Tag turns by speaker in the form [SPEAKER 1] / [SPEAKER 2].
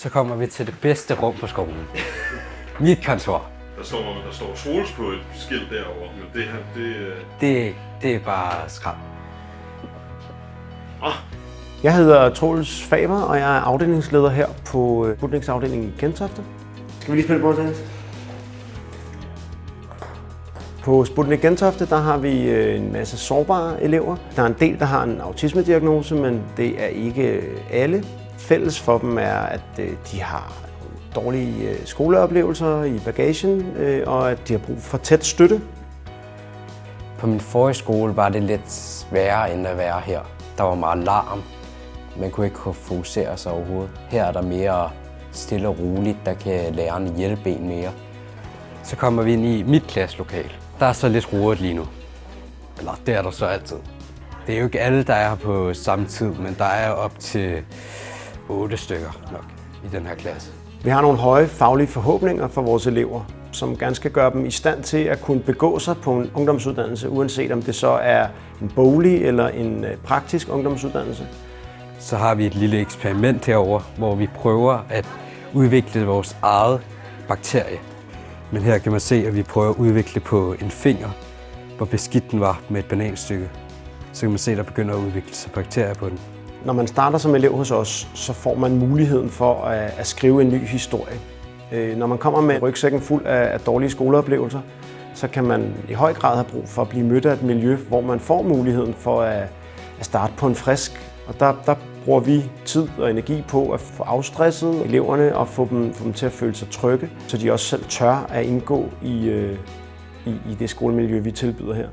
[SPEAKER 1] Så kommer vi til det bedste rum på skolen. Mit kontor.
[SPEAKER 2] Der står Troels på et skilt derovre, men det her,
[SPEAKER 1] Det er bare skram.
[SPEAKER 3] Jeg hedder Troels Faber, og jeg er afdelingsleder her på Sputniks-afdelingen i Gentofte. Skal vi lige spille bordtennis? På Sputnik Gentofte der har vi en masse sårbare elever. Der er en del, der har en autismediagnose, men det er ikke alle. Fælles for dem er, at de har dårlige skoleoplevelser i bagagen, og at de har brug for tæt støtte.
[SPEAKER 1] På min forrige skole var det lidt sværere end at være her. Der var meget larm. Man kunne ikke fokusere sig overhovedet. Her er der mere stille og roligt, der kan lærerne hjælpe en mere. Så kommer vi ind i mit klasselokale. Der er så lidt rodet lige nu. Eller det er der så altid. Det er jo ikke alle, der er her på samme tid, men der er op til 8 stykker nok i den her klasse.
[SPEAKER 3] Vi har nogle høje faglige forhåbninger for vores elever, som gerne skal gøre dem i stand til at kunne begå sig på en ungdomsuddannelse, uanset om det så er en boglig eller en praktisk ungdomsuddannelse.
[SPEAKER 1] Så har vi et lille eksperiment herover, hvor vi prøver at udvikle vores eget bakterie. Men her kan man se, at vi prøver at udvikle på en finger, hvor beskidt den var med et bananstykke. Så kan man se, at der begynder at udvikle sig bakterier på den.
[SPEAKER 3] Når man starter som elev hos os, så får man muligheden for at skrive en ny historie. Når man kommer med rygsækken fuld af dårlige skoleoplevelser, så kan man i høj grad have brug for at blive mødt af et miljø, hvor man får muligheden for at starte på en frisk. Og der bruger vi tid og energi på at få afstresset eleverne og få dem til at føle sig trygge, så de også selv tør at indgå i det skolemiljø, vi tilbyder her.